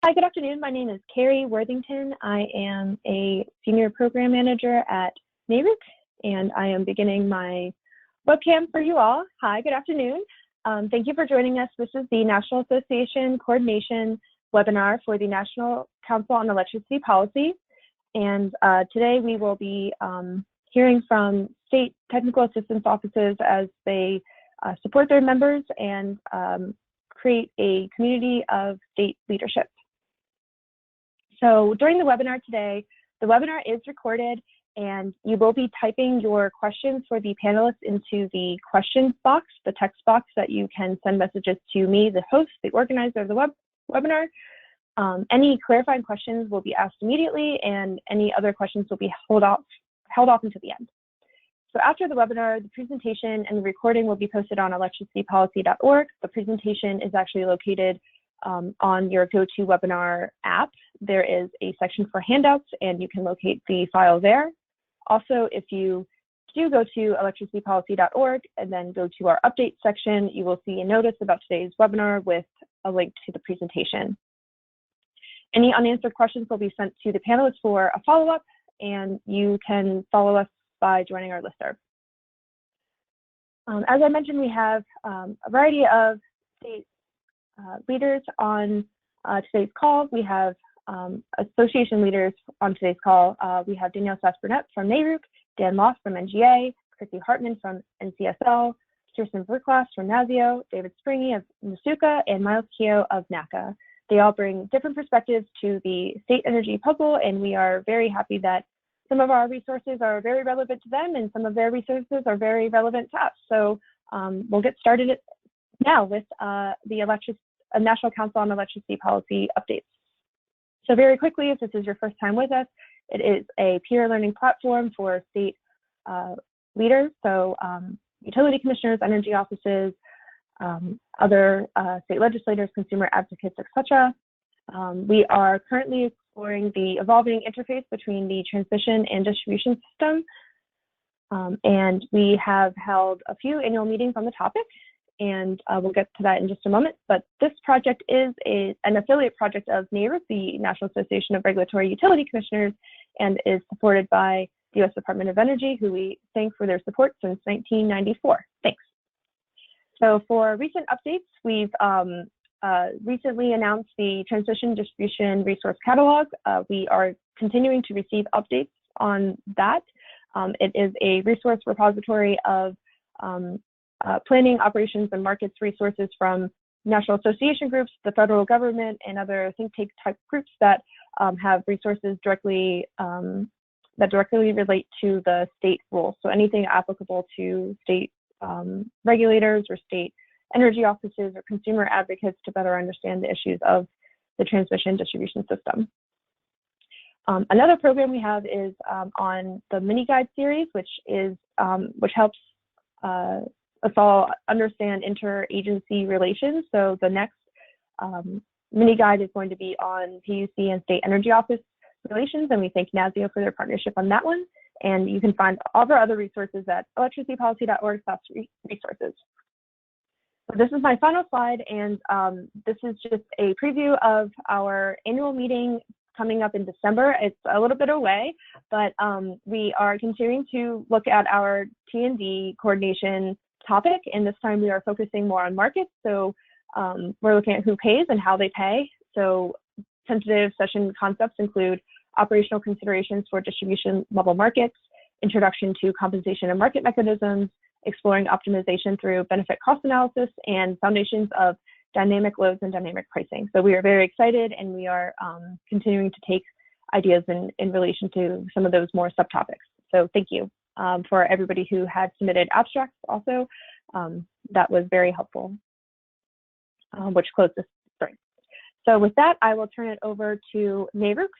Hi, good afternoon. My name is Carrie Worthington. I am a Senior Program Manager at NARUC, and I am beginning my webcam for you all. Hi, good afternoon. Thank you for joining us. This is the National Association Coordination webinar for the National Council on Electricity Policy. And today we will be hearing from state technical assistance offices as they support their members and create a community of state leadership. So during the webinar today, the webinar is recorded and you will be typing your questions for the panelists into the questions box, the text box that you can send messages to me, the host, the organizer of the webinar. Any clarifying questions will be asked immediately and any other questions will be held off until the end. So after the webinar, the presentation and the recording will be posted on electricitypolicy.org. The presentation is actually located on your GoToWebinar app. There is a section for handouts and you can locate the file there. Also, if you do go to electricitypolicy.org and then go to our update section, you will see a notice about today's webinar with a link to the presentation. Any unanswered questions will be sent to the panelists for a follow-up, and you can follow us by joining our listserv. As I mentioned, we have a variety of state leaders on today's call. We have association leaders on today's call. We have Danielle Sass-Burnett from NARUC, Dan Loff from NGA, Chrissy Hartman from NCSL, Kirsten Verklaas from NASIO, David Springy of Nasuka, and Miles Keogh of NACA. They all bring different perspectives to the state energy puzzle, and we are very happy that some of our resources are very relevant to them and some of their resources are very relevant to us. So we'll get started now with the National Council on Electricity Policy updates. So very quickly, if this is your first time with us, it is a peer learning platform for state leaders, so utility commissioners, energy offices, other state legislators, consumer advocates, etc. We are currently exploring the evolving interface between the transmission and distribution system, and we have held a few annual meetings on the topic, and we'll get to that in just a moment. But this project is an affiliate project of NARUC, the National Association of Regulatory Utility Commissioners, and is supported by the U.S. Department of Energy, who we thank for their support since 1994. Thanks. So for recent updates, we've recently announced the Transmission Distribution Resource Catalog. We are continuing to receive updates on that. It is a resource repository of planning, operations, and markets resources from national association groups, the federal government, and other think tank type groups that have resources directly that directly relate to the state rules. So anything applicable to state regulators or state energy offices or consumer advocates to better understand the issues of the transmission distribution system. Another program we have is on the mini guide series, which helps us all understand interagency relations. So the next mini guide is going to be on PUC and state energy office relations, and we thank NASIO for their partnership on that one. And you can find all of our other resources at electricitypolicy.org/resources. So this is my final slide, and this is just a preview of our annual meeting coming up in December. It's a little bit away, but we are continuing to look at our T&D coordination topic, and this time we are focusing more on markets. So we're looking at who pays and how they pay. So tentative session concepts include operational considerations for distribution level markets, introduction to compensation and market mechanisms, exploring optimization through benefit cost analysis, and foundations of dynamic loads and dynamic pricing. So we are very excited, and we are continuing to take ideas in relation to some of those more subtopics. So thank you for everybody who had submitted abstracts also. That was very helpful, which closed this spring. So with that, I will turn it over to NARUC.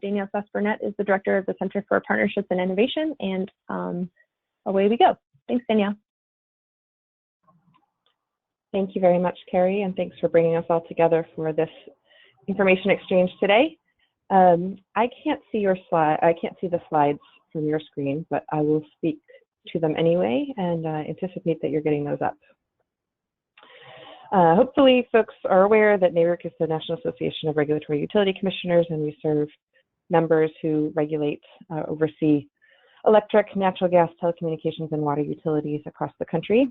Danielle Sass-Burnett is the Director of the Center for Partnerships and Innovation, and away we go. Thanks, Danielle. Thank you very much, Carrie, and thanks for bringing us all together for this information exchange today. I can't see your slide. I can't see the slides from your screen, but I will speak to them anyway and anticipate that you're getting those up. Hopefully folks are aware that NARUC is the National Association of Regulatory Utility Commissioners, and we serve members who regulate, oversee electric, natural gas, telecommunications, and water utilities across the country.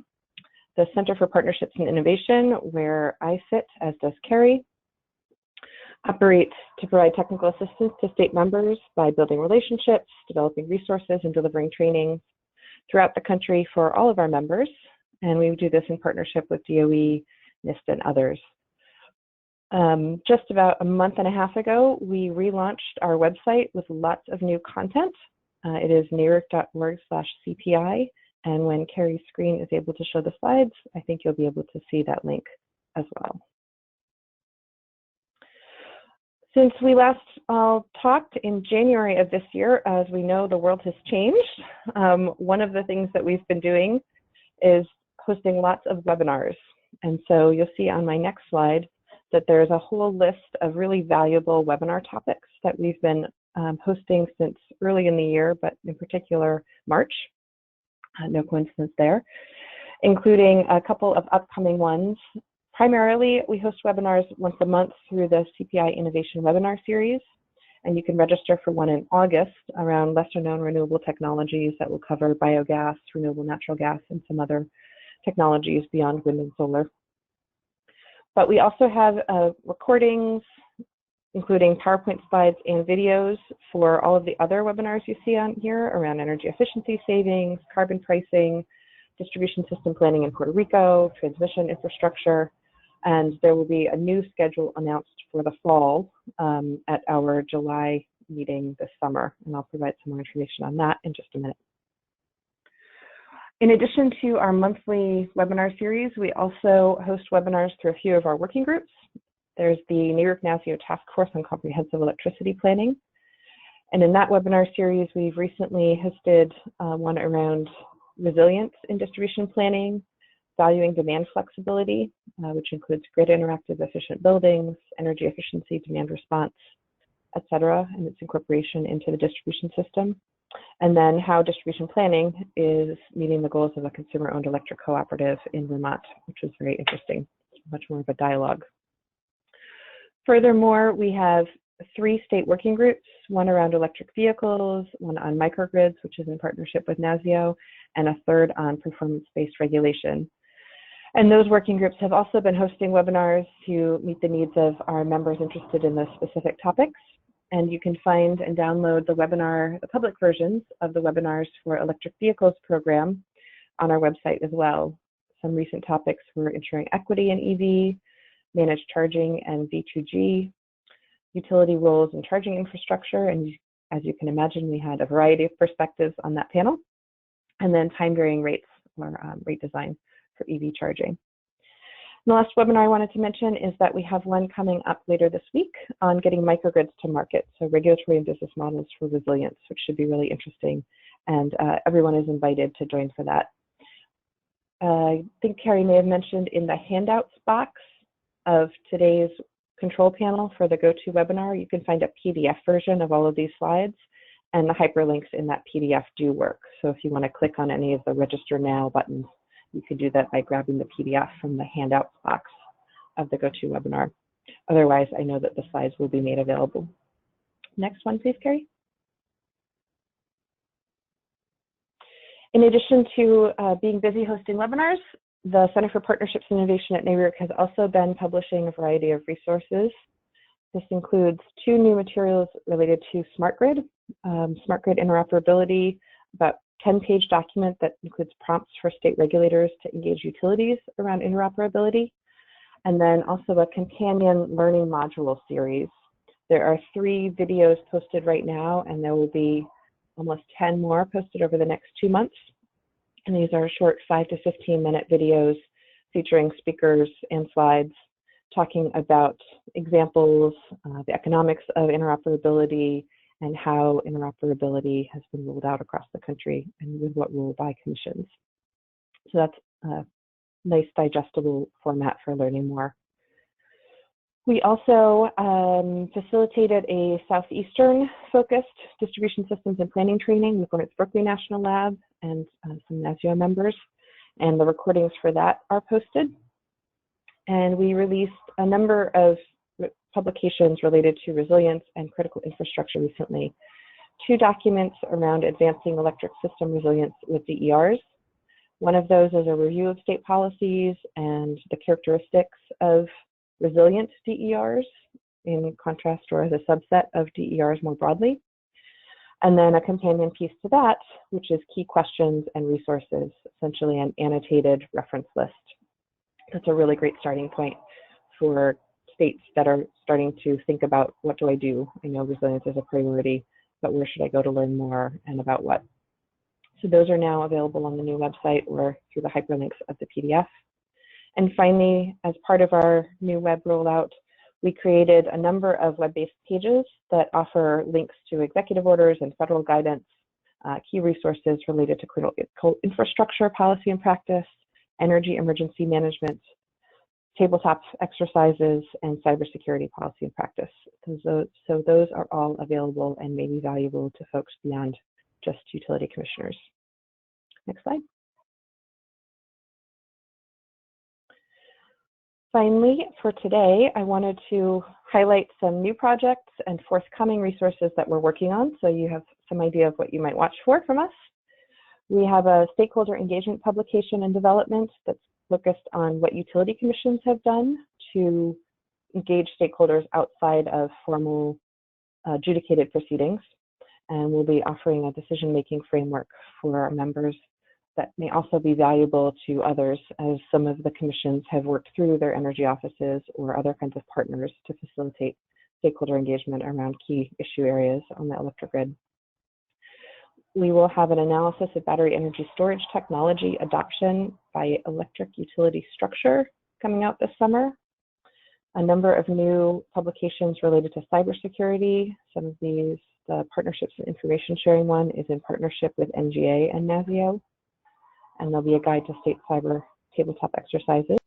The Center for Partnerships and Innovation, where I sit, as does Carrie, operates to provide technical assistance to state members by building relationships, developing resources, and delivering training throughout the country for all of our members. And we do this in partnership with DOE, NIST, and others. Just about a month and a half ago, we relaunched our website with lots of new content. It is naruc.org/CPI, and when Carrie's screen is able to show the slides, I think you'll be able to see that link as well. Since we last talked in January of this year, as we know, the world has changed. One of the things that we've been doing is hosting lots of webinars. And so you'll see on my next slide that there's a whole list of really valuable webinar topics that we've been hosting since early in the year, but in particular March. No coincidence there, including a couple of upcoming ones. Primarily, we host webinars once a month through the CPI Innovation Webinar Series, and you can register for one in August around lesser-known renewable technologies that will cover biogas, renewable natural gas, and some other technologies beyond wind and solar. But we also have recordings, including PowerPoint slides and videos for all of the other webinars you see on here around energy efficiency savings, carbon pricing, distribution system planning in Puerto Rico, transmission infrastructure, and there will be a new schedule announced for the fall at our July meeting this summer, and I'll provide some more information on that in just a minute. In addition to our monthly webinar series, we also host webinars through a few of our working groups. There's the NARUC NASIO Task Force on Comprehensive Electricity Planning. And in that webinar series, we've recently hosted one around resilience in distribution planning, valuing demand flexibility, which includes grid interactive efficient buildings, energy efficiency, demand response, et cetera, and its incorporation into the distribution system. And then how distribution planning is meeting the goals of a consumer-owned electric cooperative in Vermont, which was very interesting, much more of a dialogue. Furthermore, we have 3 state working groups, one around electric vehicles, one on microgrids, which is in partnership with NASIO, and a third on performance-based regulation. And those working groups have also been hosting webinars to meet the needs of our members interested in those specific topics. And you can find and download the public versions of the webinars for electric vehicles program on our website as well. Some recent topics were ensuring equity in EV, managed charging and V2G, utility roles in charging infrastructure, and as you can imagine, we had a variety of perspectives on that panel, and then time varying rates or rate design for EV charging. And the last webinar I wanted to mention is that we have one coming up later this week on getting microgrids to market, so regulatory and business models for resilience, which should be really interesting, and everyone is invited to join for that. I think Carrie may have mentioned in the handouts box of today's control panel for the GoToWebinar, you can find a PDF version of all of these slides, and the hyperlinks in that PDF do work. So if you want to click on any of the Register Now buttons, you can do that by grabbing the PDF from the handouts box of the GoToWebinar. Otherwise, I know that the slides will be made available. Next one, please, Carrie. In addition to being busy hosting webinars, the Center for Partnerships and Innovation at NARUC has also been publishing a variety of resources. This includes 2 new materials related to smart grid interoperability, about 10-page document that includes prompts for state regulators to engage utilities around interoperability, and then also a companion learning module series. There are 3 videos posted right now, and there will be almost 10 more posted over the next 2 months. And these are short 5 to 15-minute videos featuring speakers and slides talking about examples, the economics of interoperability, and how interoperability has been rolled out across the country and with what role by commissions. So that's a nice digestible format for learning more. We also facilitated a Southeastern focused distribution systems and planning training with Lawrence Berkeley National Lab and some NASIO members, and the recordings for that are posted. And we released a number of publications related to resilience and critical infrastructure recently. 2 documents around advancing electric system resilience with DERs. One of those is a review of state policies and the characteristics of resilient DERs in contrast or as a subset of DERs more broadly. And then a companion piece to that, which is key questions and resources, essentially an annotated reference list. That's a really great starting point for states that are starting to think about, what do I do? I know resilience is a priority, but where should I go to learn more and about what? So those are now available on the new website or through the hyperlinks of the PDF. And finally, as part of our new web rollout, we created a number of web-based pages that offer links to executive orders and federal guidance, key resources related to critical infrastructure policy and practice, energy emergency management, tabletop exercises, and cybersecurity policy and practice. So those are all available and may be valuable to folks beyond just utility commissioners. Next slide. Finally, for today, I wanted to highlight some new projects and forthcoming resources that we're working on, so you have some idea of what you might watch for from us. We have a stakeholder engagement publication in development that's focused on what utility commissions have done to engage stakeholders outside of formal adjudicated proceedings. And we'll be offering a decision-making framework for our members that may also be valuable to others, as some of the commissions have worked through their energy offices or other kinds of partners to facilitate stakeholder engagement around key issue areas on the electric grid. We will have an analysis of battery energy storage technology adoption by electric utility structure coming out this summer. A number of new publications related to cybersecurity. Some of these, the partnerships and information sharing one is in partnership with NNGA and Nasuka. And there'll be a guide to state cyber tabletop exercises.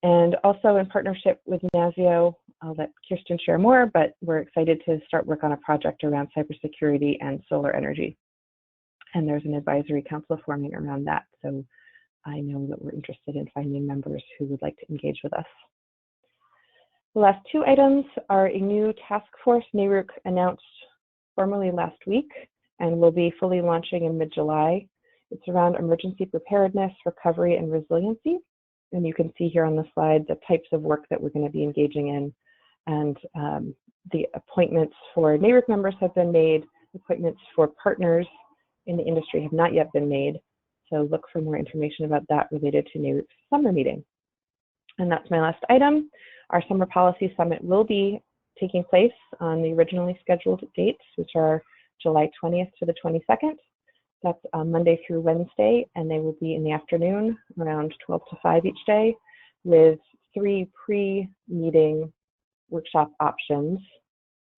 And also in partnership with Nasuka, I'll let Kirsten share more, but we're excited to start work on a project around cybersecurity and solar energy. And there's an advisory council forming around that. So I know that we're interested in finding members who would like to engage with us. The last 2 items are a new task force NARUC announced formally last week and will be fully launching in mid-July. It's around emergency preparedness, recovery, and resiliency. And you can see here on the slide the types of work that we're going to be engaging in. And the appointments for NARUC members have been made. Appointments for partners in the industry have not yet been made. So look for more information about that related to NARUC's summer meeting. And that's my last item. Our Summer Policy Summit will be taking place on the originally scheduled dates, which are July 20th to the 22nd. That's Monday through Wednesday, and they will be in the afternoon around 12 to 5 each day with 3 pre-meeting workshop options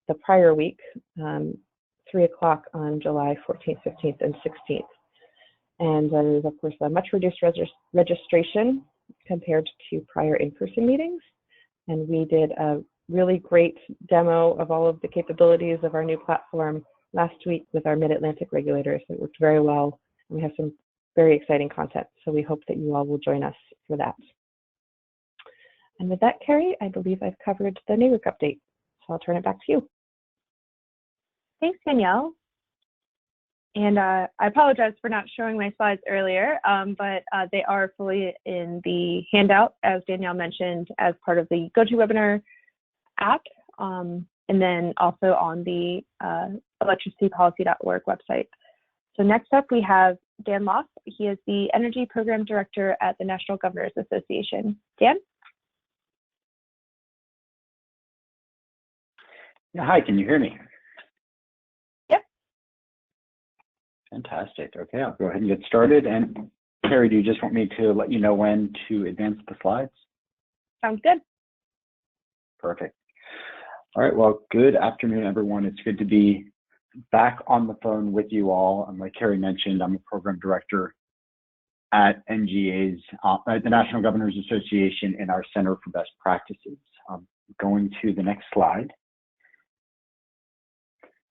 the prior week, 3 o'clock on July 14th, 15th, and 16th. And there's, of course, a much reduced registration compared to prior in-person meetings. And we did a really great demo of all of the capabilities of our new platform last week with our Mid-Atlantic regulators. It worked very well, and we have some very exciting content. So we hope that you all will join us for that. And with that, Carrie, I believe I've covered the NARUC update. So I'll turn it back to you. Thanks, Danielle. And I apologize for not showing my slides earlier, but they are fully in the handout, as Danielle mentioned, as part of the GoToWebinar app, and then also on the electricitypolicy.org website. So next up, we have Dan Loff. He is the Energy Program Director at the National Governors Association. Dan? Yeah, hi, can you hear me? Yep. Fantastic. Okay, I'll go ahead and get started. And Carrie, do you just want me to let you know when to advance the slides? Sounds good. Perfect. All right, well, good afternoon, everyone. It's good to be back on the phone with you all. And like Carrie mentioned, I'm a program director at NGA's, at the National Governors Association in our Center for Best Practices. Going to the next slide.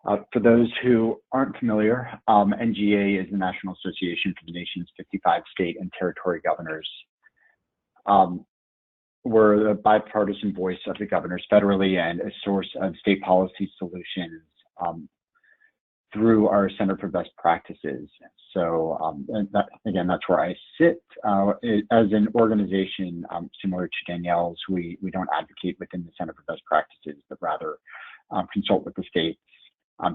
For those who aren't familiar, NGA is the National Association for the nation's 55 state and territory governors. we're a bipartisan voice of the governors federally and a source of state policy solutions through our Center for Best Practices. So and again, that's where I sit. As an organization similar to Danielle's, we don't advocate within the Center for Best Practices, but rather consult with the states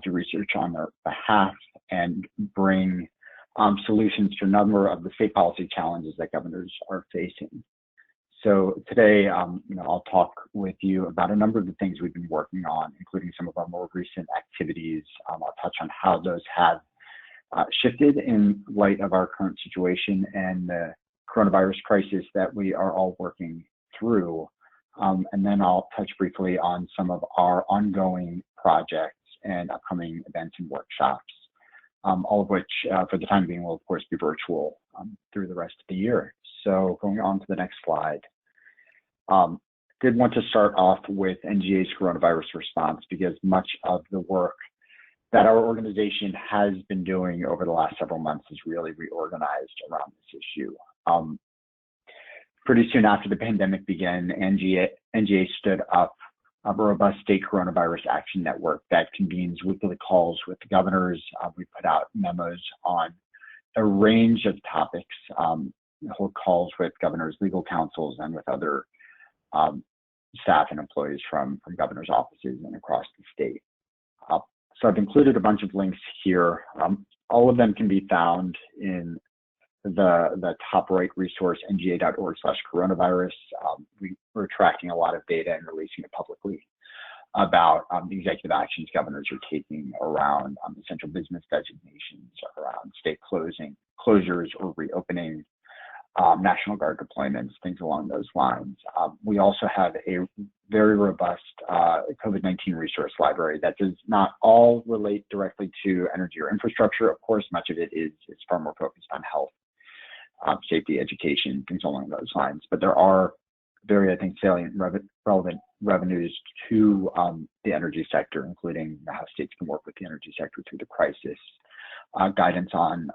to research on their behalf and bring solutions to a number of the state policy challenges that governors are facing. So today, I'll talk with you about a number of the things we've been working on, including some of our more recent activities. I'll touch on how those have shifted in light of our current situation and the coronavirus crisis that we are all working through. And then I'll touch briefly on some of our ongoing projects and upcoming events and workshops, all of which, for the time being, will of course be virtual through the rest of the year. So going on to the next slide. Did want to start off with NGA's coronavirus response because much of the work that our organization has been doing over the last several months is really reorganized around this issue. Pretty soon after the pandemic began, NGA stood up a robust state coronavirus action network that convenes weekly calls with the governors. We put out memos on a range of topics, hold calls with governors, legal counsels, and with other staff and employees from governors' offices and across the state. So I've included a bunch of links here. All of them can be found in the top right resource, nga.org/coronavirus. We're tracking a lot of data and releasing it publicly about the executive actions governors are taking around essential business designations, around state closures or reopening, National Guard deployments, things along those lines. We also have a very robust COVID-19 resource library that does not all relate directly to energy or infrastructure. Of course, much of it is far more focused on health, safety, education, things along those lines. But there are very, I think, salient relevant revenues to the energy sector, including how states can work with the energy sector through the crisis, guidance on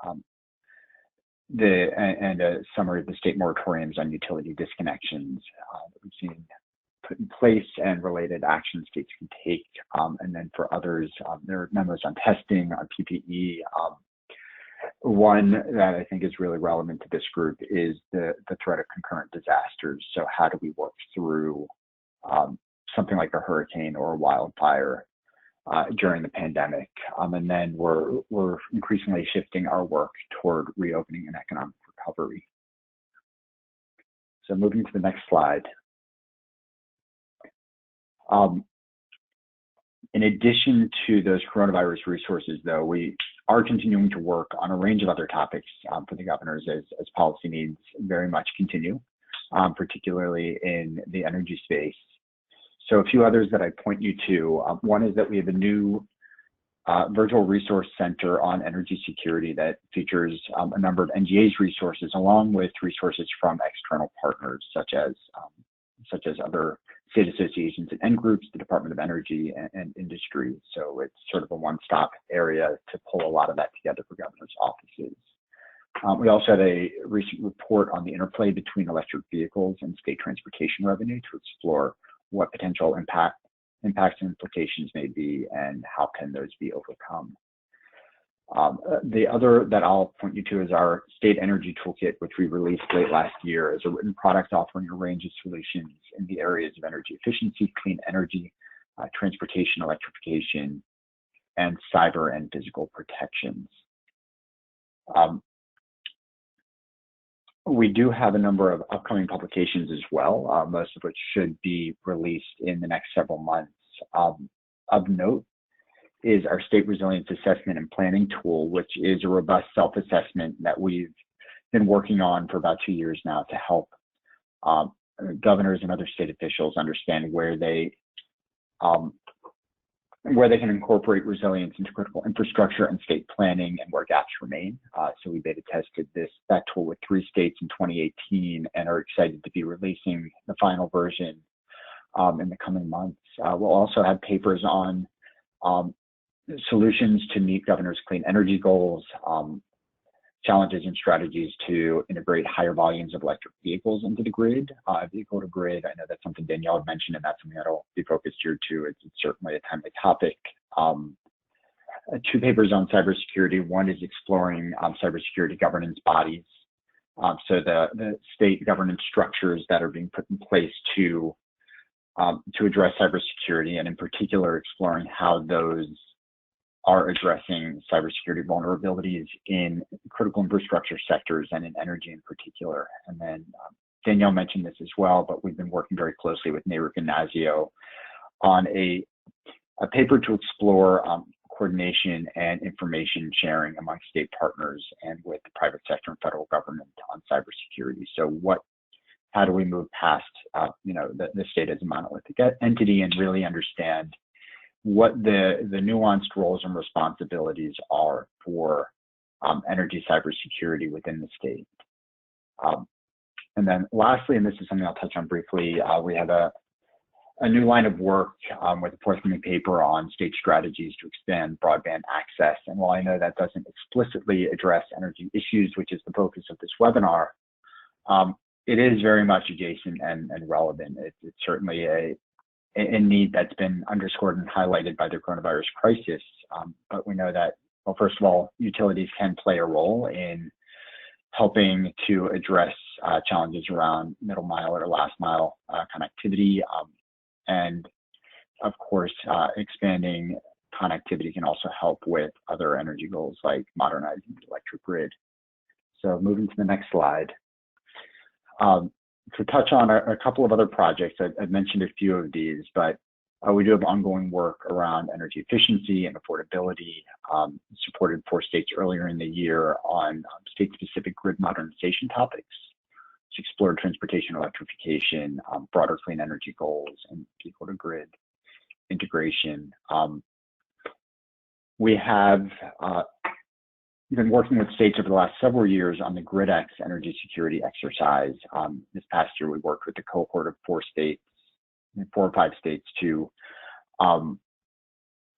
and a summary of the state moratoriums on utility disconnections that we've seen put in place and related actions states can take. And then for others, there are memos on testing, on PPE. One that I think is really relevant to this group is the threat of concurrent disasters. So how do we work through something like a hurricane or a wildfire during the pandemic? And then we're increasingly shifting our work toward reopening and economic recovery. So moving to the next slide. In addition to those coronavirus resources, though, we are continuing to work on a range of other topics for the governors as policy needs very much continue, particularly in the energy space. So a few others that I point you to. One is that we have a new virtual resource center on energy security that features a number of NGA's resources, along with resources from external partners, such as other state associations and end groups, the Department of Energy and Industry. So it's sort of a one-stop area to pull a lot of that together for governors' offices. We also had a recent report on the interplay between electric vehicles and state transportation revenue to explore what potential impacts and implications may be and how can those be overcome. The other that I'll point you to is our State Energy Toolkit, which we released late last year as a written product offering a range of solutions in the areas of energy efficiency, clean energy, transportation electrification, and cyber and physical protections. We do have a number of upcoming publications as well, most of which should be released in the next several months. Of note is our State Resilience Assessment and Planning Tool, which is a robust self-assessment that we've been working on for about 2 years now to help governors and other state officials understand where they can incorporate resilience into critical infrastructure and state planning and where gaps remain. So we beta tested that tool with 3 states in 2018 and are excited to be releasing the final version in the coming months. We'll also have papers on solutions to meet governors' clean energy goals, challenges and strategies to integrate higher volumes of electric vehicles into the grid. Vehicle to grid, I know that's something Danielle had mentioned, and that's something that'll be focused here too. It's certainly a timely topic. 2 papers on cybersecurity. One is exploring cybersecurity governance bodies. So the state governance structures that are being put in place to address cybersecurity, and in particular exploring how those are addressing cybersecurity vulnerabilities in critical infrastructure sectors and in energy in particular. And then Danielle mentioned this as well, but we've been working very closely with NARUC and NASIO on a paper to explore coordination and information sharing among state partners and with the private sector and federal government on cybersecurity. So how do we move past the state as a monolithic entity and really understand what the nuanced roles and responsibilities are for energy cybersecurity within the state. And then lastly, and this is something I'll touch on briefly, we have a new line of work with a forthcoming paper on state strategies to expand broadband access. And while I know that doesn't explicitly address energy issues, which is the focus of this webinar, it is very much adjacent and relevant. It's certainly a need that's been underscored and highlighted by the coronavirus crisis. But we know that, well, first of all, utilities can play a role in helping to address challenges around middle mile or last mile connectivity. And of course, expanding connectivity can also help with other energy goals like modernizing the electric grid. So moving to the next slide. To touch on a couple of other projects, I've mentioned a few of these, but we do have ongoing work around energy efficiency and affordability, supported 4 states earlier in the year on state-specific grid modernization topics, which explored transportation electrification, broader clean energy goals, and vehicle to grid integration. We have been working with states over the last several years on the GridX energy security exercise. This past year, we worked with a cohort of 4 or 5 states to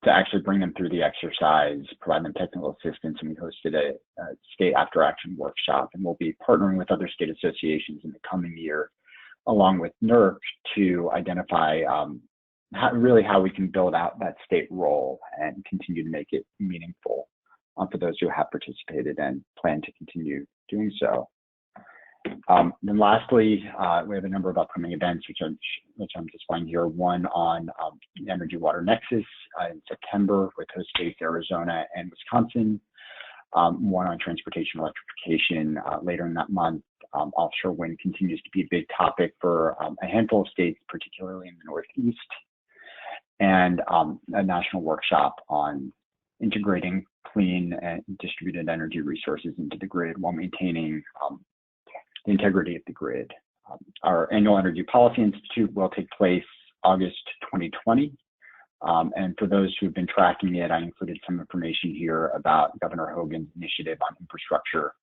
actually bring them through the exercise, provide them technical assistance, and we hosted a state after action workshop. And we'll be partnering with other state associations in the coming year, along with NERC, to identify how we can build out that state role and continue to make it meaningful for those who have participated and plan to continue doing so. Then lastly, we have a number of upcoming events, which I'm displaying here. One on the Energy Water Nexus in September with host states Arizona and Wisconsin. One on transportation electrification later in that month. Offshore wind continues to be a big topic for a handful of states, particularly in the Northeast. And a national workshop on integrating clean and distributed energy resources into the grid while maintaining the integrity of the grid. Our annual Energy Policy Institute will take place August 2020. And for those who've been tracking it, I included some information here about Governor Hogan's initiative on infrastructure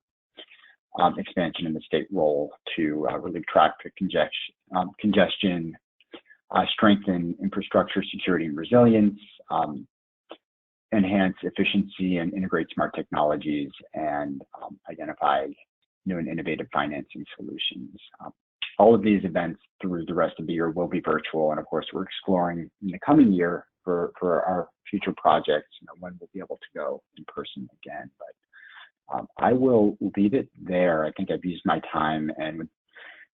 expansion in the state role to relieve traffic congestion, strengthen infrastructure security and resilience, enhance efficiency and integrate smart technologies, and identify new and innovative financing solutions. All of these events through the rest of the year will be virtual, and of course, we're exploring in the coming year for our future projects, when we'll be able to go in person again. But I will leave it there. I think I've used my time and would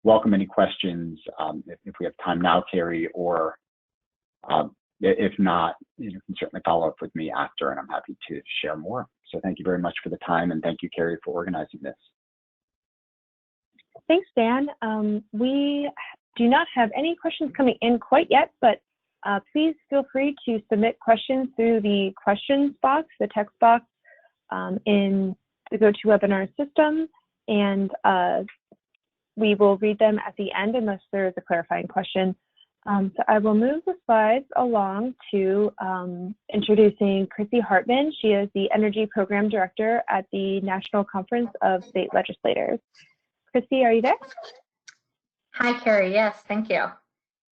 welcome any questions if we have time now, Carrie, or if not, you can certainly follow up with me after, and I'm happy to share more. So thank you very much for the time, and thank you, Carrie, for organizing this. Thanks, Dan. We do not have any questions coming in quite yet, but please feel free to submit questions through the questions box, the text box in the GoToWebinar system, and we will read them at the end unless there is a clarifying question. So I will move the slides along to introducing Chrissy Hartman. She is the Energy Program Director at the National Conference of State Legislators. Chrissy, are you there? Hi, Carrie. Yes, thank you.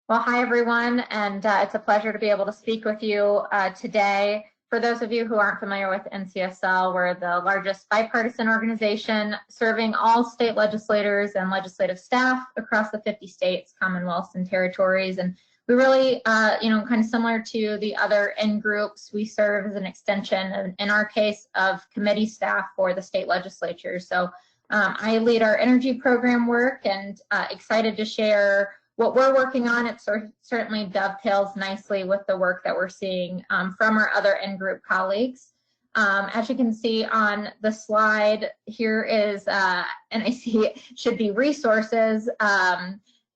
Well, hi, everyone, and it's a pleasure to be able to speak with you today. for those of you who aren't familiar with NCSL, we're the largest bipartisan organization serving all state legislators and legislative staff across the 50 states, commonwealths, and territories. And we really, kind of similar to the other N groups, we serve as an extension, in our case, of committee staff for the state legislature. So I lead our energy program work, and excited to share what we're working on. It certainly dovetails nicely with the work that we're seeing from our other N group colleagues. As you can see on the slide, here is, and I see it should be resources.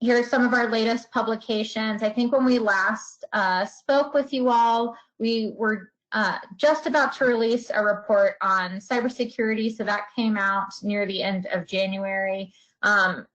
Here are some of our latest publications. I think when we last spoke with you all, we were just about to release a report on cybersecurity, so that came out near the end of January.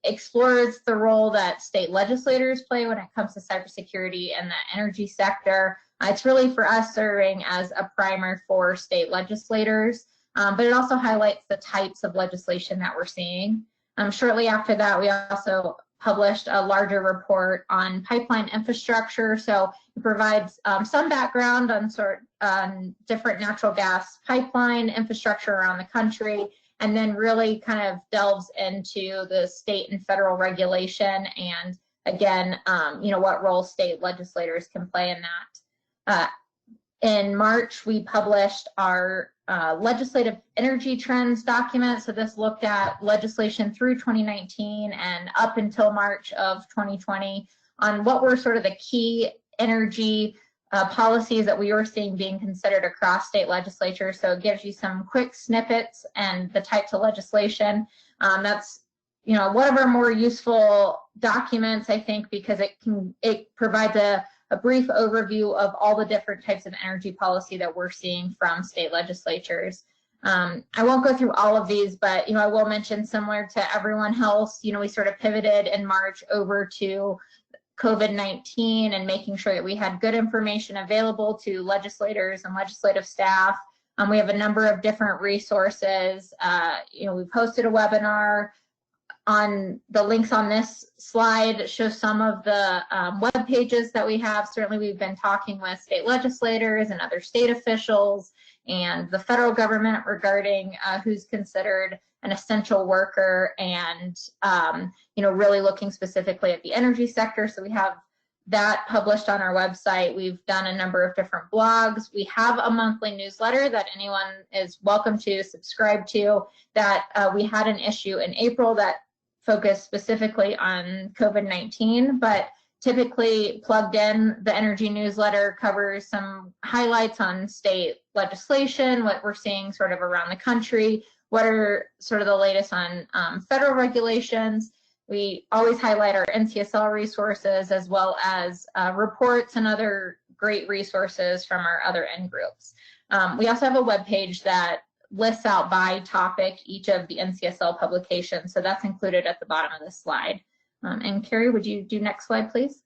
Explores the role that state legislators play when it comes to cybersecurity and the energy sector. It's really for us serving as a primer for state legislators, but it also highlights the types of legislation that we're seeing. Shortly after that, we also published a larger report on pipeline infrastructure. So it provides some background on different natural gas pipeline infrastructure around the country, and then really kind of delves into the state and federal regulation, and again, what role state legislators can play in that. In March, we published our legislative energy trends document. So this looked at legislation through 2019 and up until March of 2020 on what were sort of the key energy policies that we were seeing being considered across state legislatures. So it gives you some quick snippets and the types of legislation. That's one of our more useful documents, I think, because it provides a brief overview of all the different types of energy policy that we're seeing from state legislatures. I won't go through all of these, but I will mention, similar to everyone else, we sort of pivoted in March over to COVID-19 and making sure that we had good information available to legislators and legislative staff. We have a number of different resources. We posted a webinar. On the links on this slide show some of the web pages that we have. Certainly, we've been talking with state legislators and other state officials and the federal government regarding who's considered an essential worker, and really looking specifically at the energy sector. So we have that published on our website. We've done a number of different blogs. We have a monthly newsletter that anyone is welcome to subscribe to, that we had an issue in April that focused specifically on COVID-19, but typically plugged in, the energy newsletter covers some highlights on state legislation, what we're seeing sort of around the country, what are sort of the latest on federal regulations. We always highlight our NCSL resources, as well as reports and other great resources from our other N groups. We also have a web page that lists out by topic each of the NCSL publications, so that's included at the bottom of this slide. And Carrie, would you do next slide, please?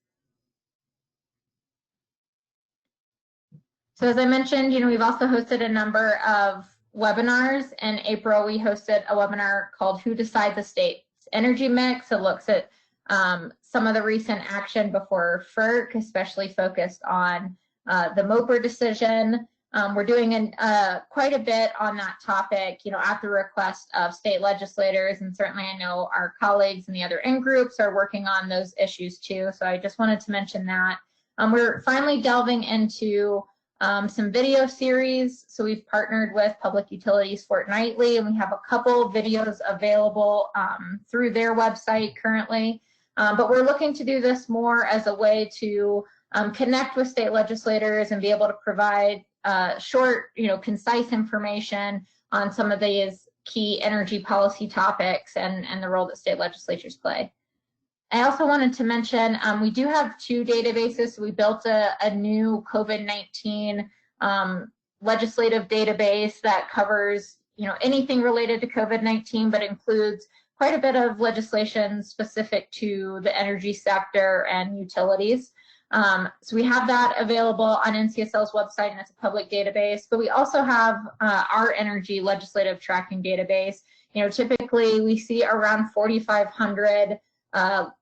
So as I mentioned, we've also hosted a number of webinars. In April, we hosted a webinar called Who Decides the State's Energy Mix. It looks at some of the recent action before FERC, especially focused on the MOPR decision. We're doing quite a bit on that topic, at the request of state legislators, and certainly I know our colleagues in the other N groups are working on those issues too. So I just wanted to mention that. We're finally delving into some video series. So we've partnered with Public Utilities Fortnightly, and we have a couple videos available through their website currently. But we're looking to do this more as a way to connect with state legislators and be able to provide short, concise information on some of these key energy policy topics and the role that state legislatures play. I also wanted to mention we do have two databases. We built a new COVID-19 legislative database that covers anything related to COVID-19, but includes quite a bit of legislation specific to the energy sector and utilities. So we have that available on NCSL's website, and it's a public database. But we also have our energy legislative tracking database. Typically we see around 4,500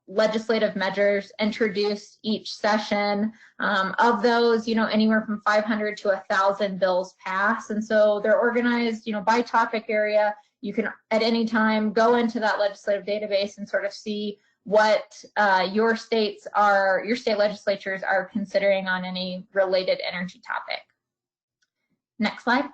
legislative measures introduced each session. Of those, anywhere from 500 to 1,000 bills pass. And so they're organized, by topic area. You can at any time go into that legislative database and sort of see what your state legislatures are considering on any related energy topic. Next slide.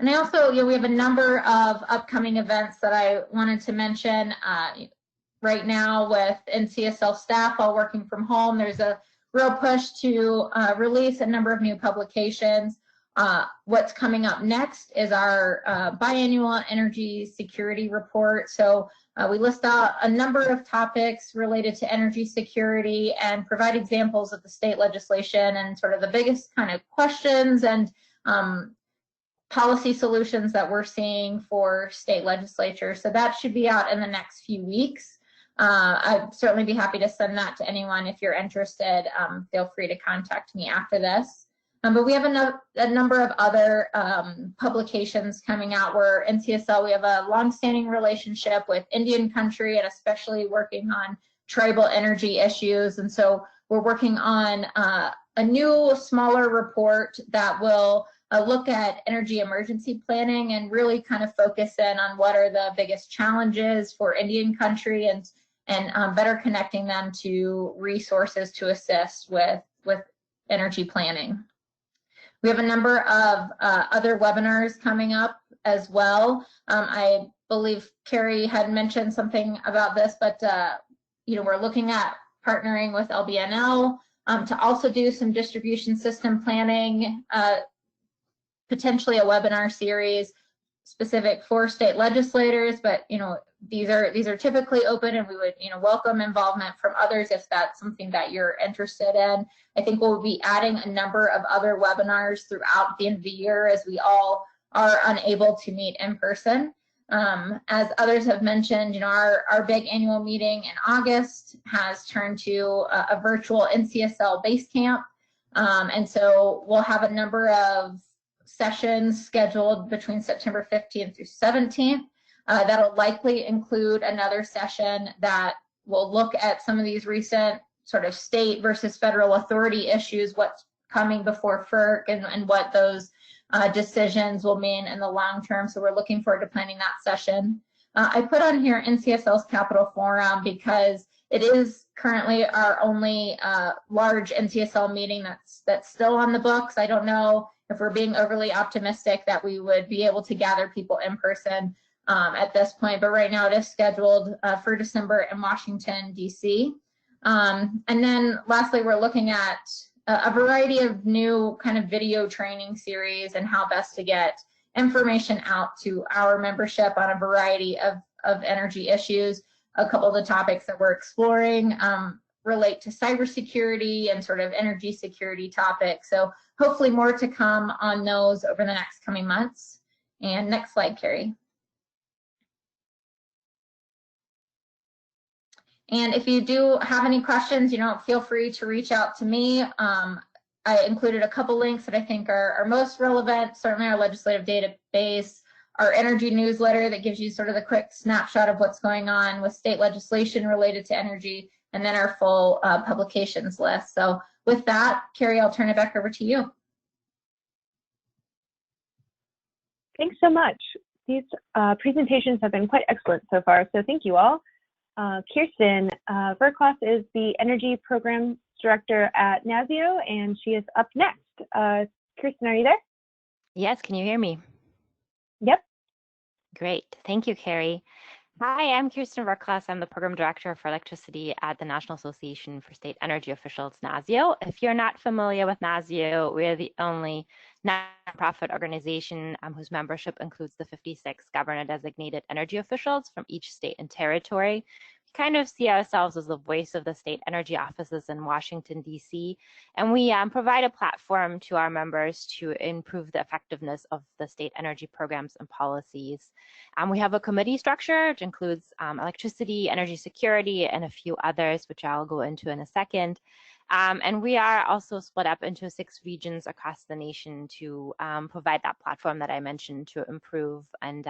And I also, we have a number of upcoming events that I wanted to mention. Right now with NCSL staff all working from home, there's a real push to release a number of new publications. What's coming up next is our biannual energy security report. So we list out a number of topics related to energy security and provide examples of the state legislation and sort of the biggest kind of questions and policy solutions that we're seeing for state legislatures. So that should be out in the next few weeks. I'd certainly be happy to send that to anyone if you're interested. Feel free to contact me after this. But we have a number of other publications coming out where NCSL, we have a longstanding relationship with Indian country and especially working on tribal energy issues. And so we're working on a new, smaller report that will look at energy emergency planning and really kind of focus in on what are the biggest challenges for Indian country and better connecting them to resources to assist with energy planning. We have a number of other webinars coming up as well. I believe Carrie had mentioned something about this, but we're looking at partnering with LBNL to also do some distribution system planning, potentially a webinar series specific for state legislators, but these are typically open, and we would welcome involvement from others if that's something that you're interested in. I think we'll be adding a number of other webinars throughout the end of the year as we all are unable to meet in person. As others have mentioned, our big annual meeting in August has turned to a virtual NCSL base camp, and so we'll have a number of sessions scheduled between September 15th through 17th. That'll likely include another session that will look at some of these recent sort of state versus federal authority issues, what's coming before FERC and what those decisions will mean in the long term. So we're looking forward to planning that session. I put on here NCSL's Capital Forum because it is currently our only large NCSL meeting that's still on the books. I don't know if we're being overly optimistic that we would be able to gather people in person at this point, but right now it is scheduled for December in Washington, D.C. And then lastly, we're looking at a variety of new kind of video training series and how best to get information out to our membership on a variety of energy issues. A couple of the topics that we're exploring relate to cybersecurity and sort of energy security topics. So hopefully more to come on those over the next coming months. And next slide, Carrie. And if you do have any questions, feel free to reach out to me. I included a couple links that I think are most relevant, certainly our legislative database, our energy newsletter that gives you sort of the quick snapshot of what's going on with state legislation related to energy, and then our full publications list. So with that, Carrie, I'll turn it back over to you. Thanks so much. These presentations have been quite excellent so far, so thank you all. Kirsten Verklas is the Energy Program Director at NASIO, and she is up next. Kirsten, are you there? Yes, can you hear me? Yep. Great, thank you, Carrie. Hi, I'm Kirsten Verklas. I'm the Program Director for Electricity at the National Association for State Energy Officials, NASIO. If you're not familiar with NASIO, we're the only nonprofit organization whose membership includes the 56 governor-designated energy officials from each state and territory. We kind of see ourselves as the voice of the state energy offices in Washington, D.C., and we provide a platform to our members to improve the effectiveness of the state energy programs and policies. We have a committee structure, which includes electricity, energy security, and a few others, which I'll go into in a second. And we are also split up into 6 regions across the nation to provide that platform that I mentioned to improve and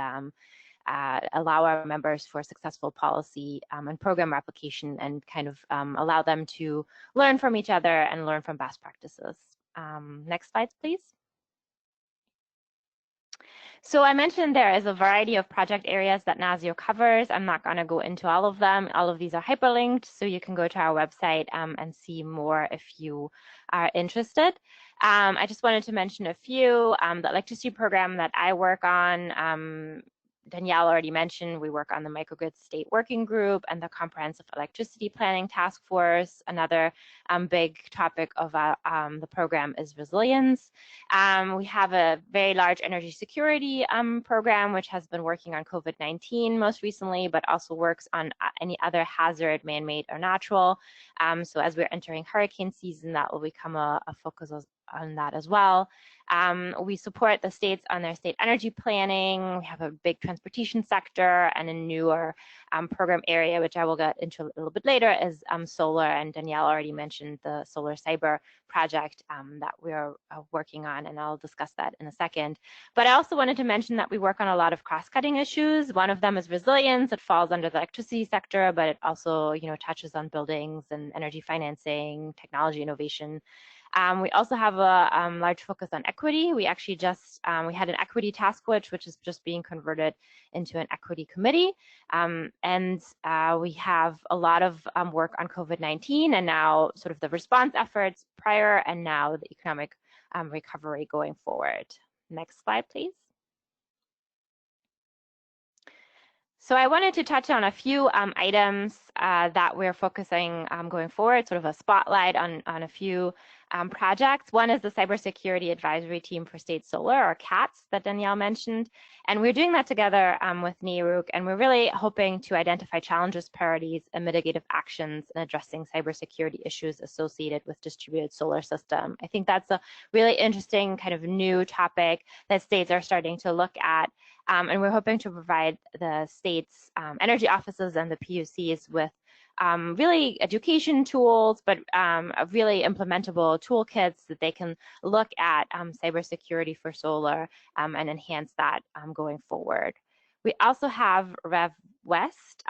allow our members for successful policy and program replication, and kind of allow them to learn from each other and learn from best practices. Next slide, please. So I mentioned there is a variety of project areas that NASIO covers. I'm not going to go into all of them. All of these are hyperlinked, so you can go to our website and see more if you are interested. I just wanted to mention a few. The electricity program that I work on, Danielle already mentioned, we work on the Microgrid State Working Group and the Comprehensive Electricity Planning Task Force. Another big topic of the program is resilience. We have a very large energy security program, which has been working on COVID-19 most recently, but also works on any other hazard, man-made or natural. So as we're entering hurricane season, that will become a focus on that as well. We support the states on their state energy planning. We have a big transportation sector, and a newer program area, which I will get into a little bit later, is solar, and Danielle already mentioned the solar cyber project that we are working on, and I'll discuss that in a second. But I also wanted to mention that we work on a lot of cross-cutting issues. One of them is resilience. It falls under the electricity sector, but it also, touches on buildings and energy financing, technology innovation. We also have a large focus on equity. We actually just, we had an equity task force, which is just being converted into an equity committee. And we have a lot of work on COVID-19, and now sort of the response efforts prior, and now the economic recovery going forward. Next slide, please. So I wanted to touch on a few items that we're focusing going forward, sort of a spotlight on a few projects. One is the Cybersecurity Advisory Team for State Solar, or CATS, that Danielle mentioned. And we're doing that together with NERUC, and we're really hoping to identify challenges, priorities, and mitigative actions in addressing cybersecurity issues associated with distributed solar system. I think that's a really interesting kind of new topic that states are starting to look at. And we're hoping to provide the state's energy offices and the PUCs with really education tools, but really implementable toolkits that they can look at cybersecurity for solar and enhance that going forward. We also have Rev West.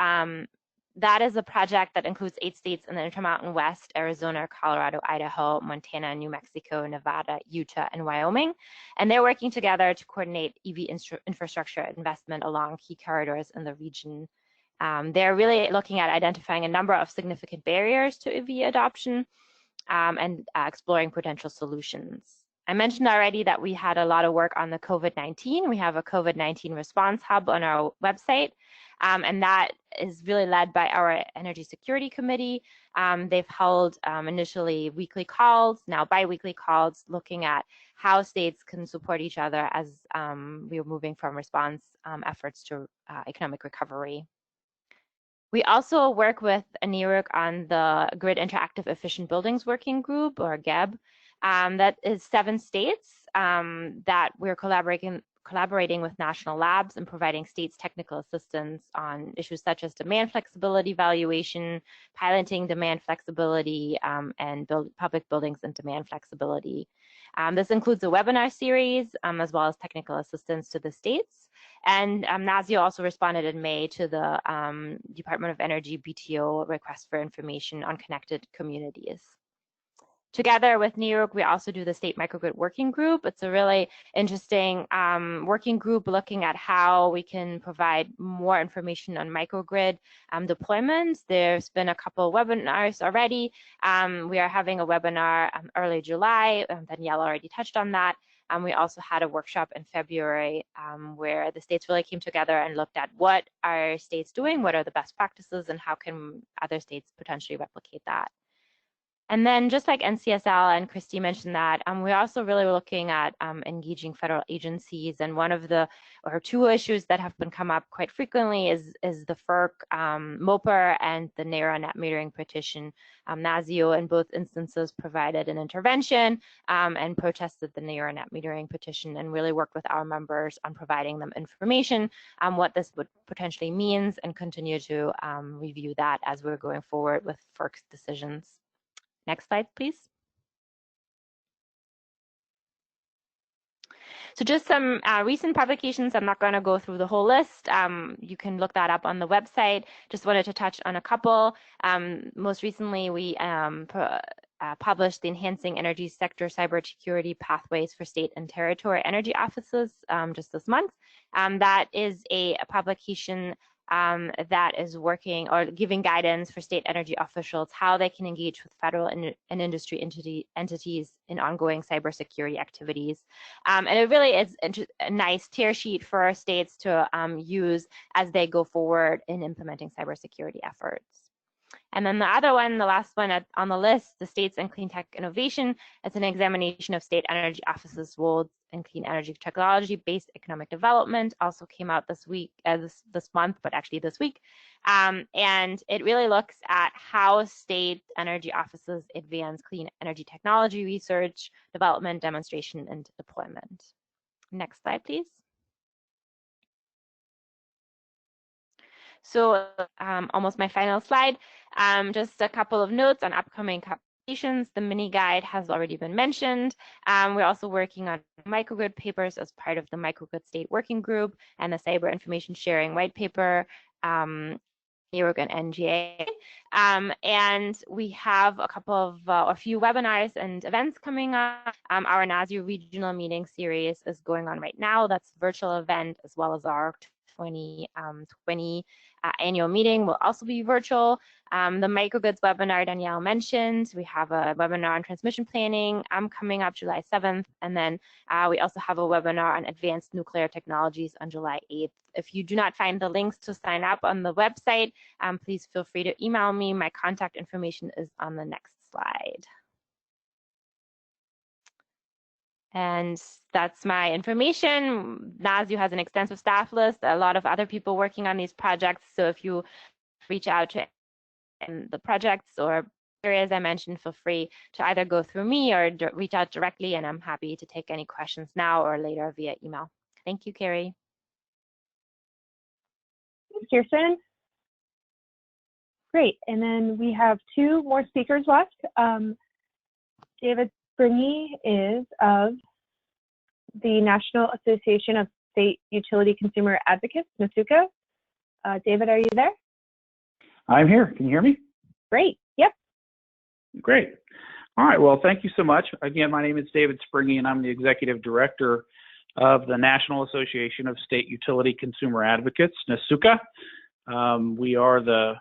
That is a project that includes 8 states in the Intermountain West: Arizona, Colorado, Idaho, Montana, New Mexico, Nevada, Utah, and Wyoming. And they're working together to coordinate EV infrastructure investment along key corridors in the region. They're really looking at identifying a number of significant barriers to EV adoption and exploring potential solutions. I mentioned already that we had a lot of work on the COVID-19. We have a COVID-19 response hub on our website, and that is really led by our Energy Security Committee. They've held initially weekly calls, now bi-weekly calls, looking at how states can support each other as we are moving from response efforts to economic recovery. We also work with NERUC on the Grid Interactive Efficient Buildings Working Group, or GEB. That is 7 states that we're collaborating with national labs and providing states technical assistance on issues such as demand flexibility evaluation, piloting demand flexibility, and public buildings and demand flexibility. This includes a webinar series as well as technical assistance to the states. And NASIO also responded in May to the Department of Energy BTO request for information on connected communities. Together with NERUC, we also do the State Microgrid Working Group. It's a really interesting working group looking at how we can provide more information on microgrid deployments. There's been a couple of webinars already. We are having a webinar early July. Danielle already touched on that. We also had a workshop in February where the states really came together and looked at what are states doing, what are the best practices, and how can other states potentially replicate that. And then just like NCSL, and Christy mentioned that, we're also really looking at engaging federal agencies. And one of the, or 2 issues that have been come up quite frequently is the FERC MOPR and the NARA net metering petition. NASIO in both instances provided an intervention and protested the NARA net metering petition, and really worked with our members on providing them information on what this would potentially means, and continue to review that as we're going forward with FERC's decisions. Next slide, please. So just some recent publications. I'm not going to go through the whole list. You can look that up on the website. Just wanted to touch on a couple. Most recently, we published the Enhancing Energy Sector Cybersecurity Pathways for State and Territory Energy Offices just this month. That is a publication that is working or giving guidance for state energy officials how they can engage with federal and industry entities in ongoing cybersecurity activities. And it really is a nice tear sheet for our states to use as they go forward in implementing cybersecurity efforts. And then the other one, the last one on the list, the States and Clean Tech Innovation, it's an examination of state energy offices' roles in clean energy technology-based economic development, also came out this week, this month, but actually this week. And it really looks at how state energy offices advance clean energy technology research, development, demonstration, and deployment. Next slide, please. So almost my final slide, just a couple of notes on upcoming publications. The mini guide has already been mentioned. We're also working on microgrid papers as part of the microgrid state working group and the cyber information sharing white paper, NNGA NNGA. And we have a few webinars and events coming up. Our NASU regional meeting series is going on right now. That's a virtual event, as well as our 2020 annual meeting will also be virtual. The microgrids webinar Danielle mentioned, we have a webinar on transmission planning coming up July 7th, and then we also have a webinar on advanced nuclear technologies on July 8th. If you do not find the links to sign up on the website, please feel free to email me. My contact information is on the next slide. And that's my information. NASU has an extensive staff list, a lot of other people working on these projects. So if you reach out to the projects or areas I mentioned, feel free to either go through me or reach out directly, and I'm happy to take any questions now or later via email. Thank you, Carrie. Thanks, Kirsten. Great, and then we have two more speakers left. David Springy is of the National Association of State Utility Consumer Advocates, Nasuka. David, are you there? I'm here. Can you hear me? Great. Yep. Great. All right. Well, thank you so much. Again, my name is David Springy, and I'm the Executive Director of the National Association of State Utility Consumer Advocates, Nasuka. We are the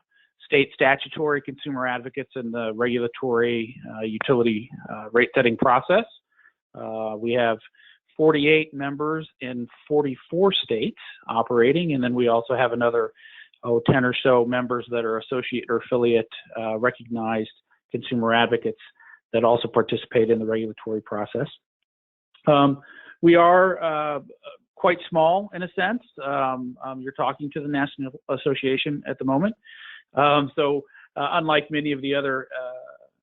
state statutory consumer advocates in the regulatory utility rate setting process. We have 48 members in 44 states operating, and then we also have another 10 or so members that are associate or affiliate recognized consumer advocates that also participate in the regulatory process. We are quite small in a sense. You're talking to the National Association at the moment. So unlike many of the other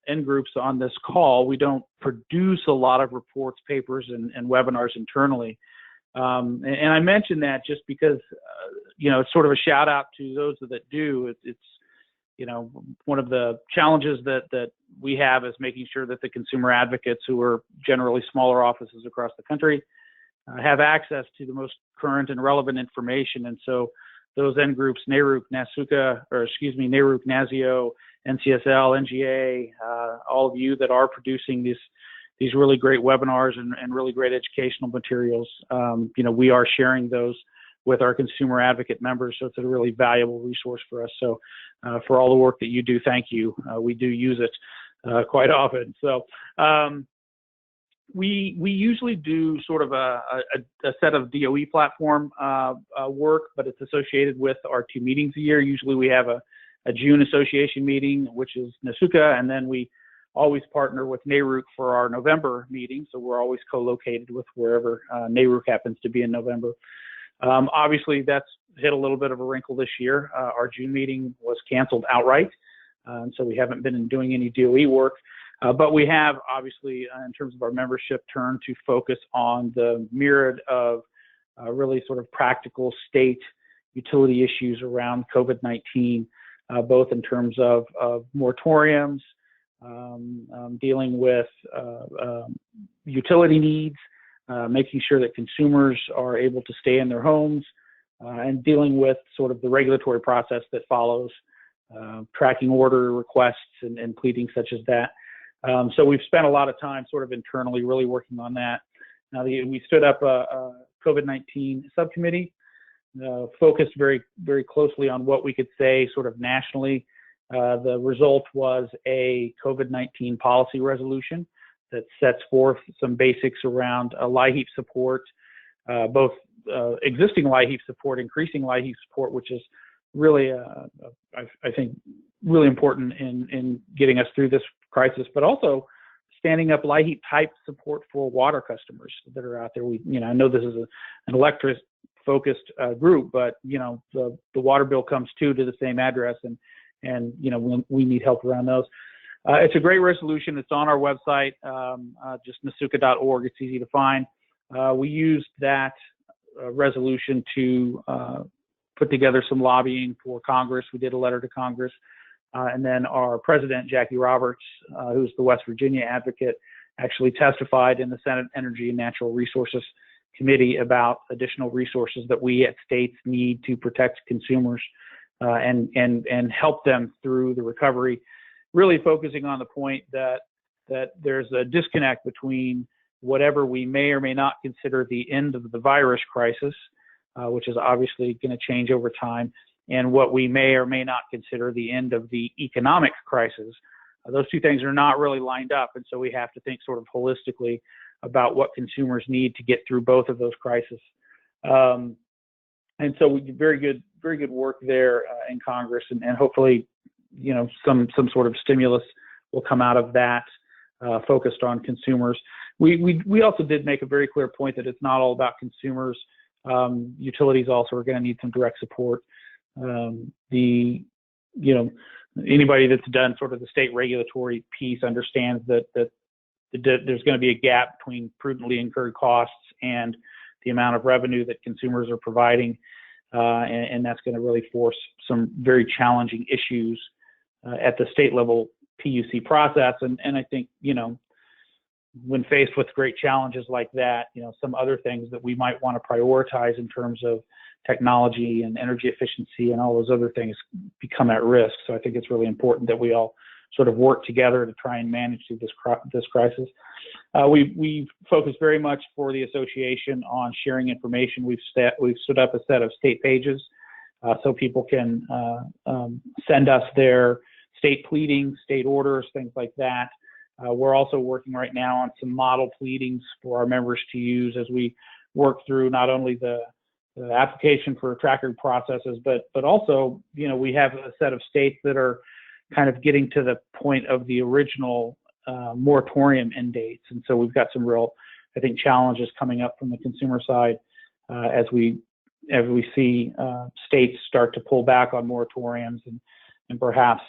end groups on this call, we don't produce a lot of reports, papers, and webinars internally. And I mention that just because, you know, it's sort of a shout out to those that do. It's you know, one of the challenges that we have is making sure that the consumer advocates, who are generally smaller offices across the country, have access to the most current and relevant information. And so those end groups, NARUC, Nasuka, or excuse me, NARUC, NASIO, NCSL, NGA, all of you that are producing these really great webinars and really great educational materials, you know, we are sharing those with our consumer advocate members. So it's a really valuable resource for us. So for all the work that you do, thank you. We do use it quite often. So we usually do sort of a set of DOE platform work, but it's associated with our 2 meetings a year. Usually we have a June association meeting, which is Nasuka, and then we always partner with NARUC for our November meeting. So we're always co-located with wherever NARUC happens to be in November. Obviously, that's hit a little bit of a wrinkle this year. Our June meeting was canceled outright, so we haven't been doing any DOE work. But we have, obviously, in terms of our membership, turned to focus on the myriad of really sort of practical state utility issues around COVID-19, both in terms of moratoriums, dealing with utility needs, making sure that consumers are able to stay in their homes, and dealing with sort of the regulatory process that follows, tracking order requests and pleading such as that. So we've spent a lot of time sort of internally really working on that. Now, we stood up a COVID-19 subcommittee, focused very, very closely on what we could say sort of nationally. The result was a COVID-19 policy resolution that sets forth some basics around LIHEAP support, both existing LIHEAP support, increasing LIHEAP support, which is really, I think, really important in getting us through this crisis, but also standing up LIHEAP type support for water customers that are out there. I know this is an electric-focused group, but the water bill comes to the same address, and we need help around those. It's a great resolution. It's on our website, just nasuka.org. It's easy to find. We used that resolution to put together some lobbying for Congress. We did a letter to Congress. And then our president, Jackie Roberts, who's the West Virginia advocate, actually testified in the Senate Energy and Natural Resources Committee about additional resources that we at states need to protect consumers and help them through the recovery, really focusing on the point that there's a disconnect between whatever we may or may not consider the end of the virus crisis, which is obviously going to change over time, and what we may or may not consider the end of the economic crisis. Those two things are not really lined up, and so we have to think sort of holistically about what consumers need to get through both of those crises. And so we did very good work there in Congress, and hopefully, some sort of stimulus will come out of that, focused on consumers. We also did make a very clear point that it's not all about consumers. Utilities also are going to need some direct support. Anybody that's done sort of the state regulatory piece understands that there's going to be a gap between prudently incurred costs and the amount of revenue that consumers are providing, and that's going to really force some very challenging issues at the state level PUC process. And I think, when faced with great challenges like that, some other things that we might want to prioritize in terms of technology and energy efficiency and all those other things become at risk. So I think it's really important that we all sort of work together to try and manage through this crisis. We've focused very much for the association on sharing information. We've stood up a set of state pages so people can send us their state pleadings, state orders, things like that. We're also working right now on some model pleadings for our members to use as we work through not only the application for tracking processes, but also, we have a set of states that are kind of getting to the point of the original moratorium end dates. And so we've got some real, I think, challenges coming up from the consumer side as we see states start to pull back on moratoriums and perhaps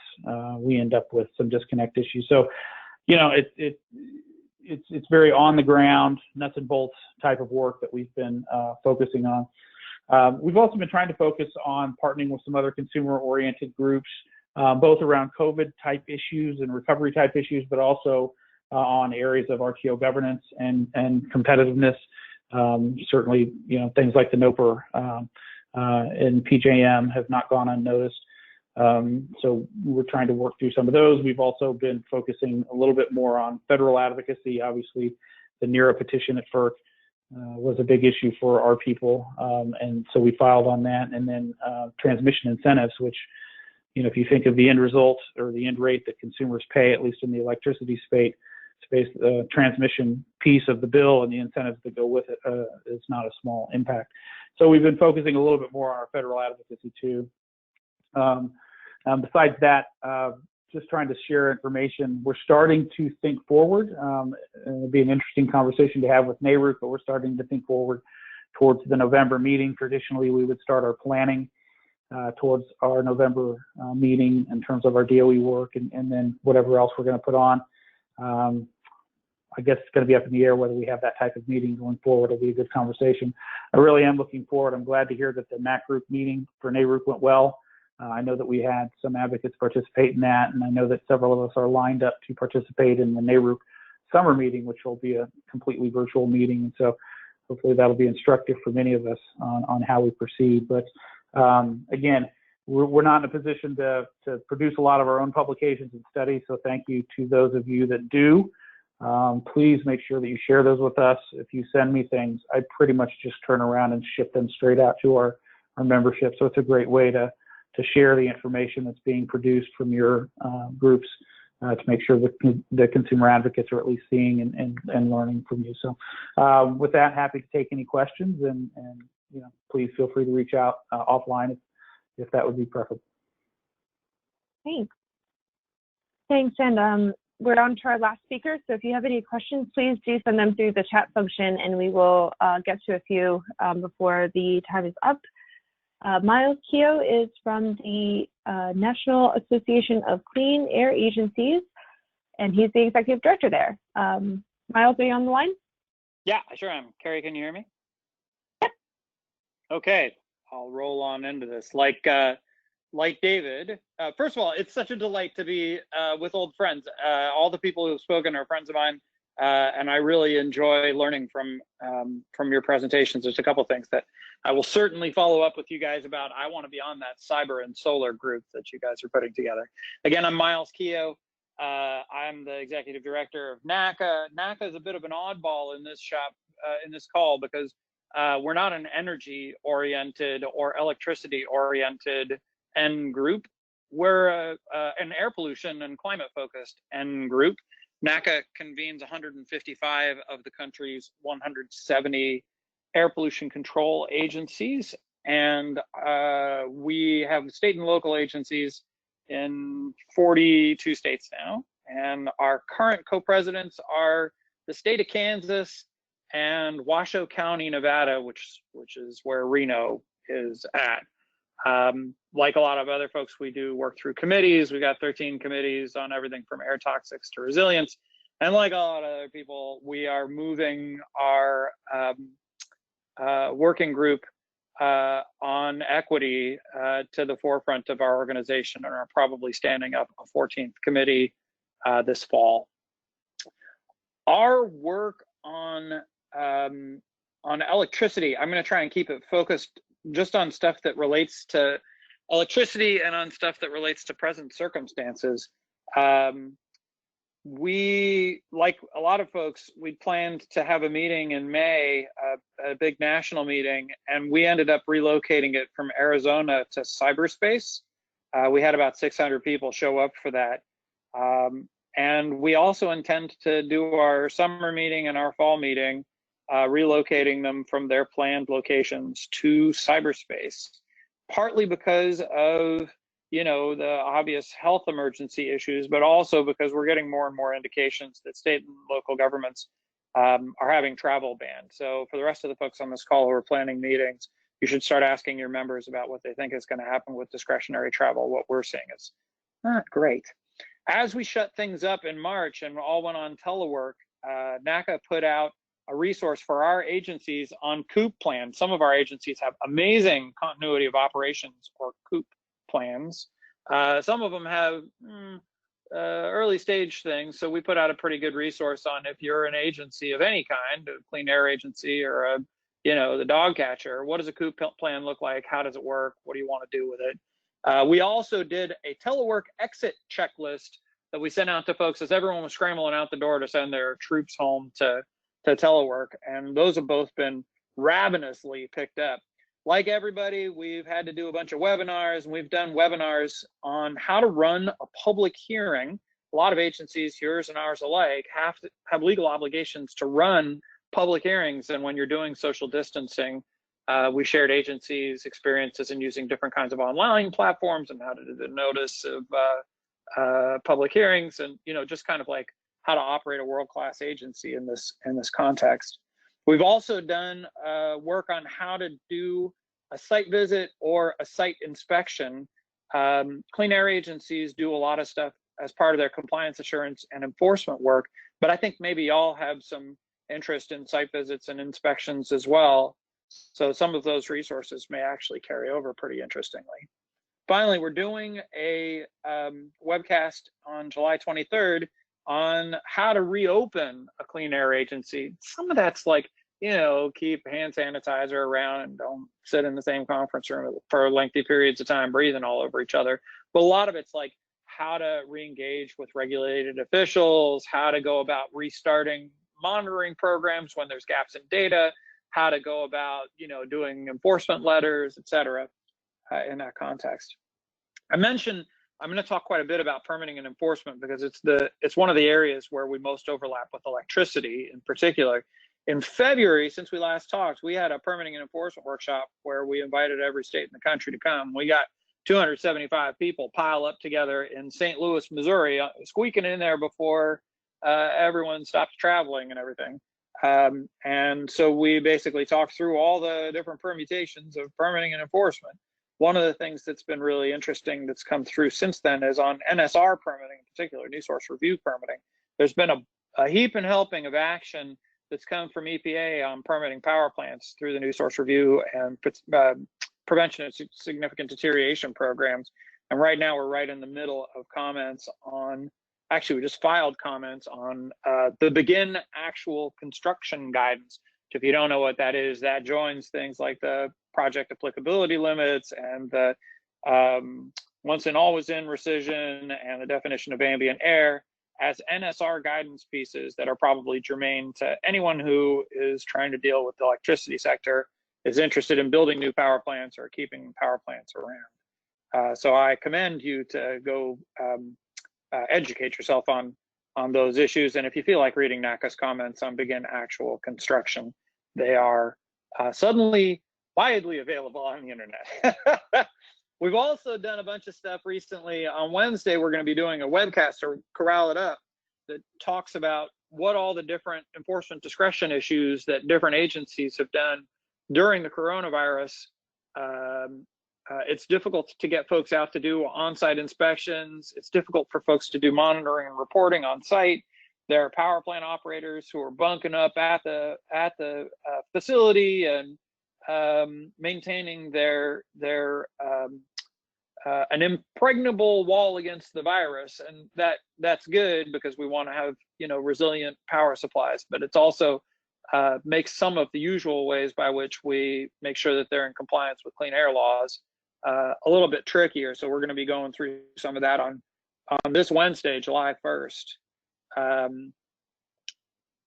we end up with some disconnect issues. So, it's very on the ground, nuts and bolts type of work that we've been focusing on. We've also been trying to focus on partnering with some other consumer-oriented groups, both around COVID type issues and recovery type issues, but also on areas of RTO governance and competitiveness. Certainly, things like the NOPR and PJM have not gone unnoticed. So we're trying to work through some of those. We've also been focusing a little bit more on federal advocacy. Obviously, the NERA petition at FERC was a big issue for our people, and so we filed on that. And then transmission incentives, which, if you think of the end result or the end rate that consumers pay, at least in the electricity space, the transmission piece of the bill and the incentives that go with it is not a small impact. So we've been focusing a little bit more on our federal advocacy too. Besides that, just trying to share information. We're starting to think forward. It'll be an interesting conversation to have with NARUC, but we're starting to think forward towards the November meeting. Traditionally, we would start our planning towards our November meeting in terms of our DOE work and then whatever else we're going to put on. I guess it's going to be up in the air whether we have that type of meeting going forward. It'll be a good conversation. I really am looking forward. I'm glad to hear that the MAC group meeting for NARUC went well. I know that we had some advocates participate in that, and I know that several of us are lined up to participate in the NARUC summer meeting, which will be a completely virtual meeting. And so hopefully that'll be instructive for many of us on how we proceed. But again, we're not in a position to produce a lot of our own publications and studies, so thank you to those of you that do. Please make sure that you share those with us. If you send me things, I pretty much just turn around and ship them straight out to our membership. So it's a great way to share the information that's being produced from your groups to make sure that the consumer advocates are at least seeing and learning from you. So with that, happy to take any questions, and you know, please feel free to reach out offline if that would be preferable. Thanks, and we're on to our last speaker, so if you have any questions, please do send them through the chat function, and we will get to a few before the time is up. Miles Keogh is from the National Association of Clean Air Agencies, and he's the executive director there. Miles, are you on the line? Yeah, I sure am. Carrie, can you hear me? Yep. Okay, I'll roll on into this. Like David, first of all, it's such a delight to be with old friends. All the people who've spoken are friends of mine, and I really enjoy learning from your presentations. There's a couple things that I will certainly follow up with you guys about. I want to be on that cyber and solar group that you guys are putting together. Again, I'm Miles Keogh. I'm the executive director of NACA. NACA is a bit of an oddball in this in this call, because we're not an energy-oriented or electricity-oriented N group. We're an air pollution and climate-focused N group. NACA convenes 155 of the country's 170 air pollution control agencies, and we have state and local agencies in 42 states now. And our current co-presidents are the state of Kansas and Washoe County, Nevada, which is where Reno is at. Like a lot of other folks, we do work through committees. We got 13 committees on everything from air toxics to resilience. And like a lot of other people, we are moving our working group on equity to the forefront of our organization, and are probably standing up a 14th committee this fall. Our work on electricity, I'm going to try and keep it focused just on stuff that relates to electricity and on stuff that relates to present circumstances. We, like a lot of folks, we planned to have a meeting in May, a big national meeting, and we ended up relocating it from Arizona to cyberspace. We had about 600 people show up for that. And we also intend to do our summer meeting and our fall meeting, relocating them from their planned locations to cyberspace, partly because of, you know, the obvious health emergency issues, but also because we're getting more and more indications that state and local governments are having travel banned. So for the rest of the folks on this call who are planning meetings, you should start asking your members about what they think is going to happen with discretionary travel. What we're seeing is not great. As we shut things up in March and all went on telework, NACA put out a resource for our agencies on COOP plans. Some of our agencies have amazing continuity of operations or COOP plans. Some of them have early stage things. So we put out a pretty good resource on, if you're an agency of any kind, a clean air agency or a, you know, the dog catcher, what does a COOP plan look like? How does it work? What do you want to do with it? We also did a telework exit checklist that we sent out to folks as everyone was scrambling out the door to send their troops home to telework. And those have both been ravenously picked up. Like everybody, we've had to do a bunch of webinars, and we've done webinars on how to run a public hearing. A lot of agencies, yours and ours alike, have legal obligations to run public hearings. And when you're doing social distancing, we shared agencies' experiences in using different kinds of online platforms and how to do the notice of public hearings, and, you know, just kind of like how to operate a world-class agency in this context. We've also done work on how to do a site visit or a site inspection. Clean air agencies do a lot of stuff as part of their compliance assurance and enforcement work, but I think maybe y'all have some interest in site visits and inspections as well. So some of those resources may actually carry over pretty interestingly. Finally, we're doing a webcast on July 23rd on how to reopen a clean air agency. Some of that's like, you know, keep hand sanitizer around and don't sit in the same conference room for lengthy periods of time breathing all over each other. But a lot of it's like how to re-engage with regulated officials, how to go about restarting monitoring programs when there's gaps in data, how to go about, you know, doing enforcement letters, et cetera, in that context. I mentioned I'm going to talk quite a bit about permitting and enforcement because it's one of the areas where we most overlap with electricity in particular. In February, since we last talked, we had a permitting and enforcement workshop where we invited every state in the country to come. We got 275 people pile up together in St. Louis, Missouri, squeaking in there before everyone stops traveling and everything. And so we basically talked through all the different permutations of permitting and enforcement. One of the things that's been really interesting that's come through since then is on NSR permitting, in particular, new source review permitting. There's been a heap and helping of action that's come from EPA on permitting power plants through the new source review and prevention of significant deterioration programs. And right now we're right in the middle of comments on, actually we just filed comments on the begin actual construction guidance. If you don't know what that is, that joins things like the project applicability limits and the once in always in rescission and the definition of ambient air as NSR guidance pieces that are probably germane to anyone who is trying to deal with the electricity sector, is interested in building new power plants or keeping power plants around. So I commend you to go educate yourself on those issues. And if you feel like reading NACA's comments on begin actual construction, they are suddenly widely available on the internet. We've also done a bunch of stuff recently. On Wednesday, we're going to be doing a webcast to corral it up that talks about what all the different enforcement discretion issues that different agencies have done during the coronavirus. It's difficult to get folks out to do on-site inspections. It's difficult for folks to do monitoring and reporting on site. There are power plant operators who are bunking up at the facility and maintaining an impregnable wall against the virus, and that's good because we want to have, you know, resilient power supplies. But it's also makes some of the usual ways by which we make sure that they're in compliance with clean air laws a little bit trickier. So we're going to be going through some of that on this Wednesday, July 1st.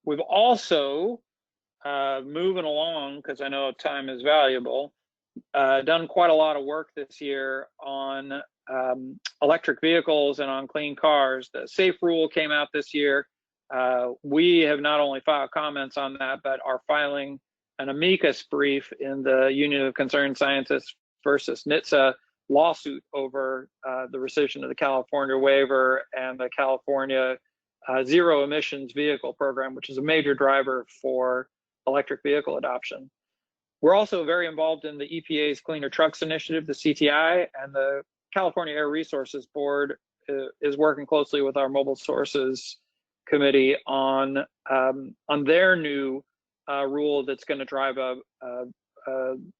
We've also moving along, because I know time is valuable, done quite a lot of work this year on electric vehicles and on clean cars. The SAFE rule came out this year. We have not only filed comments on that, but are filing an amicus brief in the Union of Concerned Scientists versus NHTSA lawsuit over the rescission of the California waiver and the California zero emissions vehicle program, which is a major driver for electric vehicle adoption. We're also very involved in the EPA's Cleaner Trucks Initiative, the CTI, and the California Air Resources Board is working closely with our Mobile Sources Committee on their new rule that's going to drive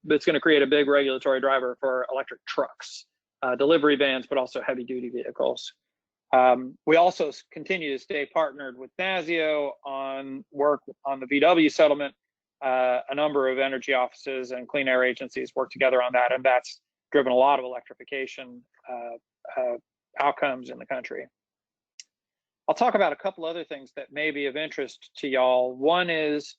that's going to create a big regulatory driver for electric trucks, delivery vans, but also heavy duty vehicles. We also continue to stay partnered with NASIO on work on the VW settlement. A number of energy offices and clean air agencies work together on that, and that's driven a lot of electrification outcomes in the country. I'll talk about a couple other things that may be of interest to y'all. One is,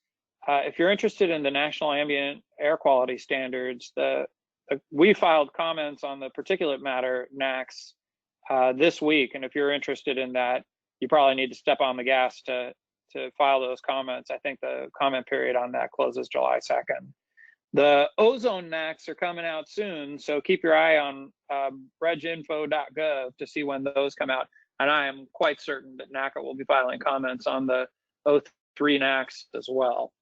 if you're interested in the National Ambient Air Quality Standards, we filed comments on the particulate matter NACs this week, and if you're interested in that, you probably need to step on the gas to file those comments. I think the comment period on that closes July 2nd. The ozone NACs are coming out soon, so keep your eye on reginfo.gov to see when those come out. And I am quite certain that NACA will be filing comments on the O3 NACs as well.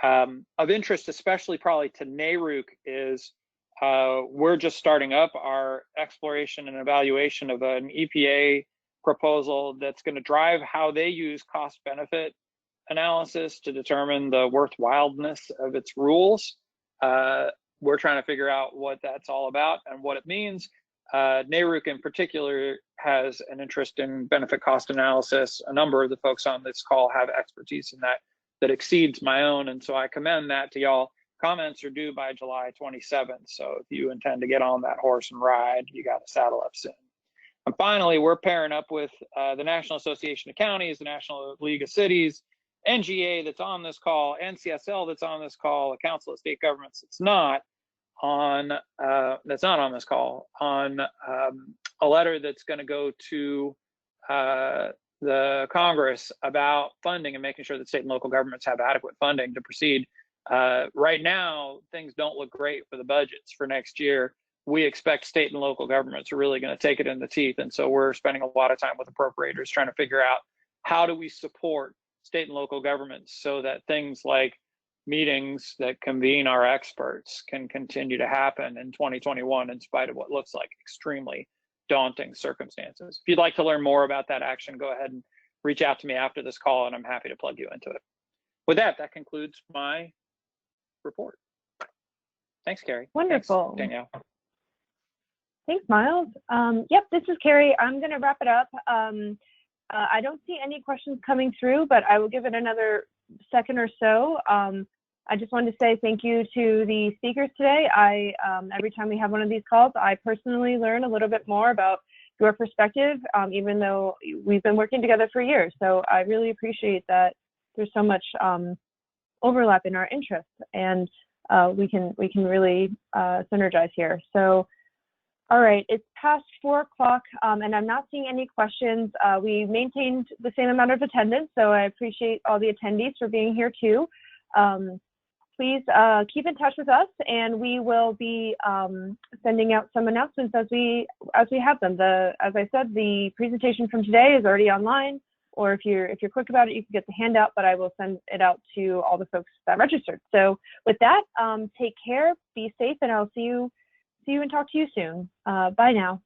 Of interest, especially probably to NARUC, is we're just starting up our exploration and evaluation of an EPA proposal that's going to drive how they use cost-benefit analysis to determine the worthwhileness of its rules. We're trying to figure out what that's all about and what it means. NARUC in particular has an interest in benefit cost analysis. A number of the folks on this call have expertise in that exceeds my own, and so I commend that to y'all. Comments are due by July 27th, so if you intend to get on that horse and ride, you got to saddle up soon. And finally, we're pairing up with the National Association of Counties, the National League of Cities, NGA that's on this call, NCSL that's on this call, a Council of State Governments that's not on this call, on a letter that's going to go to the Congress about funding and making sure that state and local governments have adequate funding to proceed. Right now, things don't look great for the budgets for next year. We expect state and local governments are really going to take it in the teeth, and so we're spending a lot of time with appropriators trying to figure out how do we support state and local governments so that things like meetings that convene our experts can continue to happen in 2021 in spite of what looks like extremely daunting circumstances. If you'd like to learn more about that action, go ahead and reach out to me after this call, and I'm happy to plug you into it. With that, that concludes my report. Thanks, Carrie. Wonderful. Thanks, Danielle. Thanks, Miles. Yep, this is Carrie. I'm going to wrap it up. I don't see any questions coming through, but I will give it another second or so. I just wanted to say thank you to the speakers today. Every time we have one of these calls, I personally learn a little bit more about your perspective, even though we've been working together for years. So I really appreciate that there's so much overlap in our interests, and we can really synergize here. So, all right, it's past 4 o'clock, and I'm not seeing any questions. We maintained the same amount of attendance, so I appreciate all the attendees for being here too. Please keep in touch with us, and we will be sending out some announcements as we have them. As I said, the presentation from today is already online, or if you're quick about it, you can get the handout, but I will send it out to all the folks that registered. So with that, take care, be safe, and I'll see you and talk to you soon. Bye now.